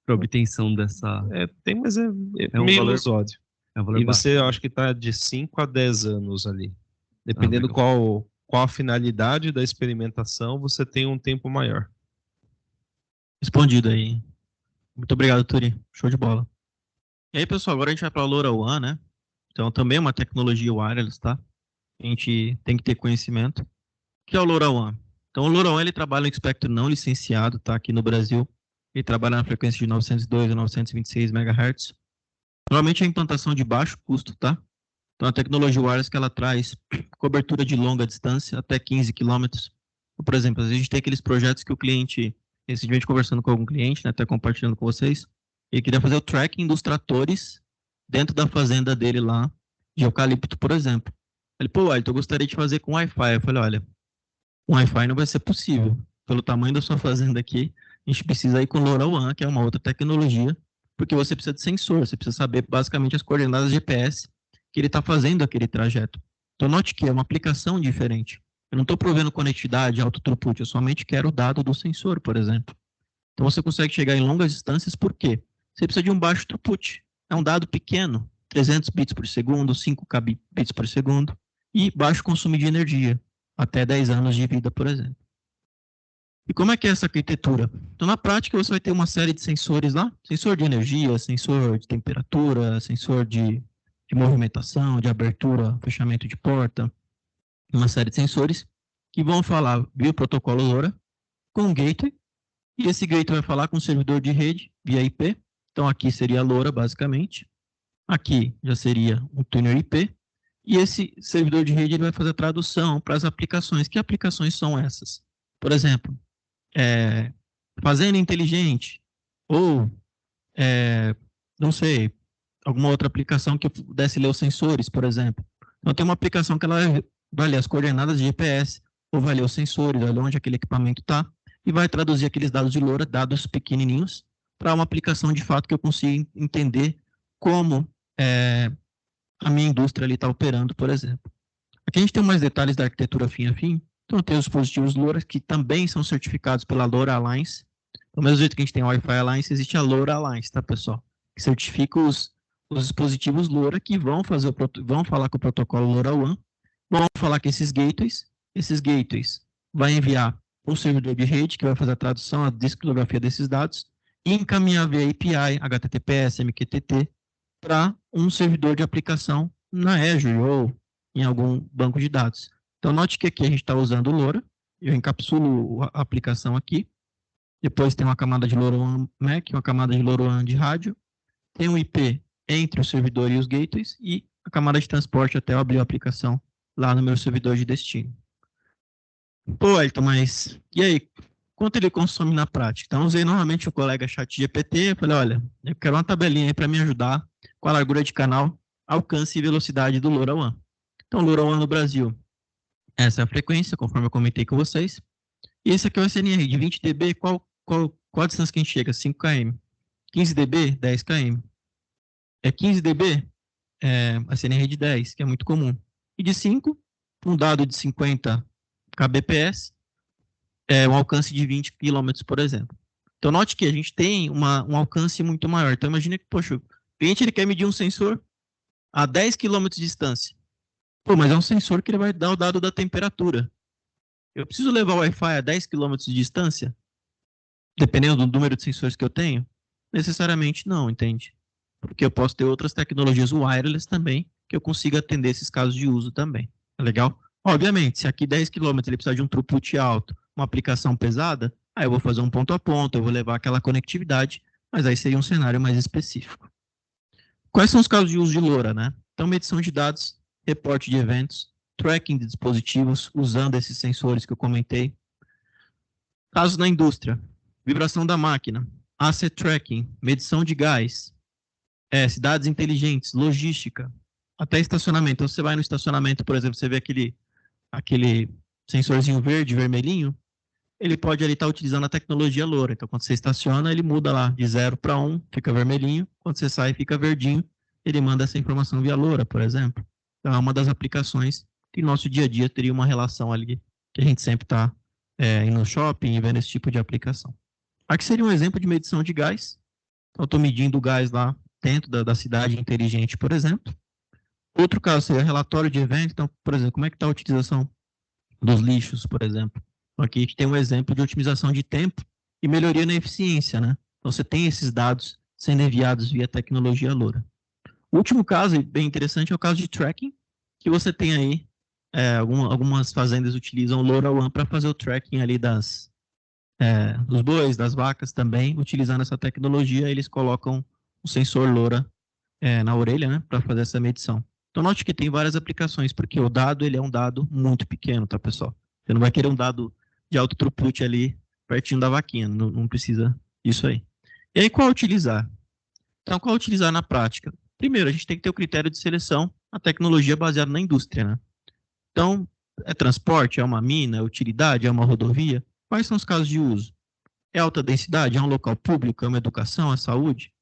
Para obtenção dessa... Tem, mas é um meio valor, ilusório. É um valor e baixo. Você, eu acho que está de 5 a 10 anos ali. Dependendo qual a finalidade da experimentação, você tem um tempo maior. Respondido aí. Muito obrigado, Turi. Show de bola. E aí, pessoal, agora a gente vai para a LoRaWAN, né? Então, também é uma tecnologia wireless, tá? A gente tem que ter conhecimento. O que é o LoRaWAN? Então, o LoRaWAN, ele trabalha no espectro não licenciado, tá? Aqui no Brasil. Ele trabalha na frequência de 902 a 926 MHz. Normalmente é a implantação de baixo custo, tá? Então, a tecnologia wireless que ela traz cobertura de longa distância, até 15 km. Por exemplo, a gente tem aqueles projetos que o cliente, recentemente conversando com algum cliente, né, até compartilhando com vocês, ele queria fazer o tracking dos tratores dentro da fazenda dele lá, de eucalipto, por exemplo. Ele, eu gostaria de fazer com Wi-Fi. Eu falei, olha, com Wi-Fi não vai ser possível. Pelo tamanho da sua fazenda aqui, a gente precisa ir com LoRaWAN, que é uma outra tecnologia, Porque você precisa de sensor, você precisa saber basicamente as coordenadas GPS que ele está fazendo aquele trajeto. Então, note que é uma aplicação diferente. Eu não estou provendo conectividade, alto throughput, eu somente quero o dado do sensor, por exemplo. Então, você consegue chegar em longas distâncias, por quê? Você precisa de um baixo throughput. É um dado pequeno, 300 bits por segundo, 5 bits por segundo, e baixo consumo de energia, até 10 anos de vida, por exemplo. E como é que é essa arquitetura? Então, na prática, você vai ter uma série de sensores lá, sensor de energia, sensor de temperatura, sensor de movimentação, de abertura, fechamento de porta, uma série de sensores que vão falar via protocolo LoRa com um gateway, e esse gateway vai falar com o servidor de rede via IP. Então, aqui seria a LoRa, basicamente. Aqui já seria um tuner IP. E esse servidor de rede ele vai fazer a tradução para as aplicações. Que aplicações são essas? Por exemplo, fazenda inteligente, ou, não sei, alguma outra aplicação que pudesse ler os sensores, por exemplo. Então, tem uma aplicação que ela vai ler as coordenadas de GPS, ou vai ler os sensores, vai ler onde aquele equipamento está, e vai traduzir aqueles dados de LoRa, dados pequenininhos, para uma aplicação de fato que eu consiga entender como a minha indústria ali está operando, por exemplo. Aqui a gente tem mais detalhes da arquitetura fim a fim. Então, tem os dispositivos LoRa, que também são certificados pela LoRa Alliance. Do mesmo jeito que a gente tem a Wi-Fi Alliance, existe a LoRa Alliance, tá, pessoal? Que certifica os dispositivos LoRa que vão falar com o protocolo LoRaWAN, vão falar com esses gateways vai enviar um servidor de rede, que vai fazer a tradução, a descriptografia desses dados, e encaminhar via API, HTTPS, MQTT, para um servidor de aplicação na Azure ou em algum banco de dados. Então, note que aqui a gente está usando o LoRa, eu encapsulo a aplicação aqui, depois tem uma camada de LoRaWAN MAC, uma camada de LoRaWAN de rádio, tem um IP entre o servidor e os gateways, e a camada de transporte até eu abrir a aplicação lá no meu servidor de destino. Pô, Elton, mas e aí? Quanto ele consome na prática? Então, usei novamente o colega ChatGPT, falei, olha, eu quero uma tabelinha aí para me ajudar com a largura de canal, alcance e velocidade do LoRaWAN. Então, LoRaWAN no Brasil, essa é a frequência, conforme eu comentei com vocês. E esse aqui é o SNR de 20 dB, qual a distância que a gente chega? 5 km. 15 dB, 10 km. 15 dB, a SNR de 10, que é muito comum. E de 5, um dado de 50 kbps, um alcance de 20 km, por exemplo. Então, note que a gente tem um alcance muito maior. Então, imagina que, poxa, o cliente ele quer medir um sensor a 10 km de distância. Pô, mas é um sensor que ele vai dar o dado da temperatura. Eu preciso levar o Wi-Fi a 10 km de distância? Dependendo do número de sensores que eu tenho? Necessariamente não, entende? Porque eu posso ter outras tecnologias wireless também, que eu consiga atender esses casos de uso também. Tá legal? Obviamente, se aqui 10 km ele precisar de um throughput alto, uma aplicação pesada, aí eu vou fazer um ponto a ponto, eu vou levar aquela conectividade, mas aí seria um cenário mais específico. Quais são os casos de uso de LoRa, né? Então, medição de dados, reporte de eventos, tracking de dispositivos, usando esses sensores que eu comentei. Casos na indústria, vibração da máquina, asset tracking, medição de gás, cidades inteligentes, logística, até estacionamento. Então, você vai no estacionamento, por exemplo, você vê aquele sensorzinho verde, vermelhinho, ele pode ali estar utilizando a tecnologia LoRa. Então, quando você estaciona, ele muda lá de 0 para 1, fica vermelhinho. Quando você sai, fica verdinho. Ele manda essa informação via LoRa, por exemplo. Então, é uma das aplicações que no nosso dia a dia teria uma relação ali, que a gente sempre está indo no shopping e vendo esse tipo de aplicação. Aqui seria um exemplo de medição de gás. Então, eu estou medindo o gás lá dentro da cidade inteligente, por exemplo. Outro caso seria relatório de evento. Então, por exemplo, como é que está a utilização dos lixos, por exemplo. Então, aqui a gente tem um exemplo de otimização de tempo e melhoria na eficiência, né? Então, você tem esses dados sendo enviados via tecnologia LoRa. O último caso, e bem interessante, é o caso de tracking, que você tem aí, algumas fazendas utilizam o LoRaWAN para fazer o tracking ali dos bois, das vacas também, utilizando essa tecnologia, eles colocam o sensor LoRa na orelha, né, para fazer essa medição. Então, note que tem várias aplicações, porque o dado ele é um dado muito pequeno, tá, pessoal? Você não vai querer um dado de alto throughput ali, pertinho da vaquinha, não precisa disso aí. E aí, qual utilizar? Então, qual utilizar na prática? Primeiro, a gente tem que ter o critério de seleção, a tecnologia baseada na indústria, né? Então, é transporte, é uma mina, é utilidade, é uma rodovia? Quais são os casos de uso? É alta densidade, é um local público, é uma educação, é saúde?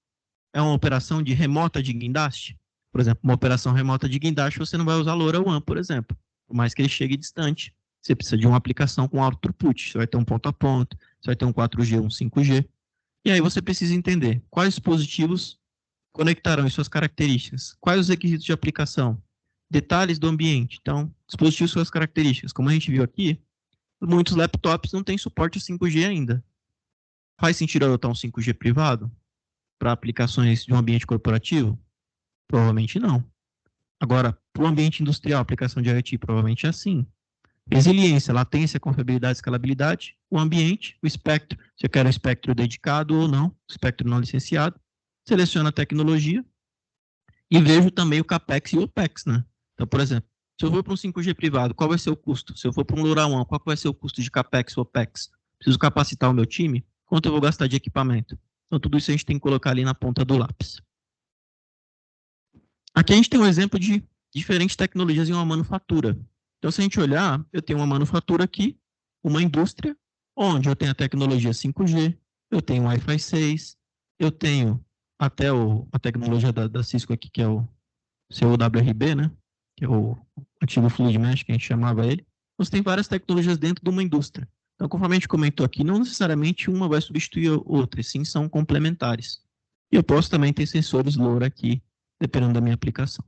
é uma operação de remota de guindaste. Por exemplo, uma operação remota de guindaste, você não vai usar LoRaWAN, por exemplo. Por mais que ele chegue distante. Você precisa de uma aplicação com alto throughput. Você vai ter um ponto a ponto, você vai ter um 4G, um 5G. E aí você precisa entender quais dispositivos conectarão em suas características, quais os requisitos de aplicação, detalhes do ambiente. Então, dispositivos com suas características. Como a gente viu aqui, muitos laptops não têm suporte a 5G ainda. Faz sentido adotar um 5G privado para aplicações de um ambiente corporativo? Provavelmente não. Agora, para o ambiente industrial, aplicação de IoT, provavelmente é assim. Resiliência, latência, confiabilidade, escalabilidade, o ambiente, o espectro, se eu quero um espectro dedicado ou não, espectro não licenciado, seleciona a tecnologia e vejo também o CAPEX e o OPEX, né? Então, por exemplo, se eu vou para um 5G privado, qual vai ser o custo? Se eu for para um LoRaWAN, qual vai ser o custo de CAPEX e OPEX? Preciso capacitar o meu time? Quanto eu vou gastar de equipamento? Então, tudo isso a gente tem que colocar ali na ponta do lápis. Aqui a gente tem um exemplo de diferentes tecnologias em uma manufatura. Então, se a gente olhar, eu tenho uma manufatura aqui, uma indústria, onde eu tenho a tecnologia 5G, eu tenho Wi-Fi 6, eu tenho até a tecnologia da Cisco aqui, que é o COWRB, né? Que é o antigo Fluid Mesh, que a gente chamava ele. Você tem várias tecnologias dentro de uma indústria. Então, conforme a gente comentou aqui, não necessariamente uma vai substituir a outra, e sim são complementares. E eu posso também ter sensores LoRa aqui, dependendo da minha aplicação.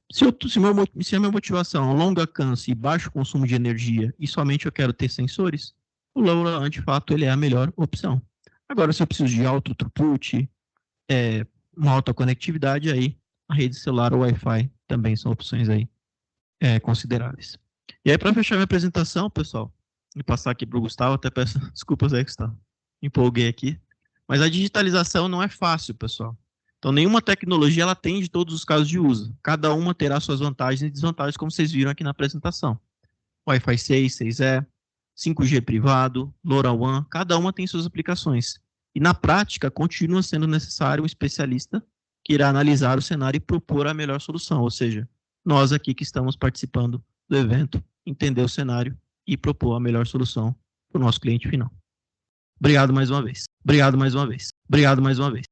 Se a minha motivação é longo alcance e baixo consumo de energia e somente eu quero ter sensores, o LoRaWAN, de fato, ele é a melhor opção. Agora, se eu preciso de alto throughput, uma alta conectividade, aí a rede celular ou Wi-Fi também são opções aí consideráveis. E aí, para fechar minha apresentação, pessoal, e passar aqui para o Gustavo, até peço desculpas aí, Gustavo, empolguei aqui, mas a digitalização não é fácil, pessoal. Então, nenhuma tecnologia ela atende todos os casos de uso. Cada uma terá suas vantagens e desvantagens, como vocês viram aqui na apresentação. Wi-Fi 6, 6E, 5G privado, LoRaWAN, cada uma tem suas aplicações. E, na prática, continua sendo necessário um especialista que irá analisar o cenário e propor a melhor solução. Ou seja, nós aqui que estamos participando do evento, entender o cenário e propor a melhor solução para o nosso cliente final. Obrigado mais uma vez. Obrigado mais uma vez. Obrigado mais uma vez.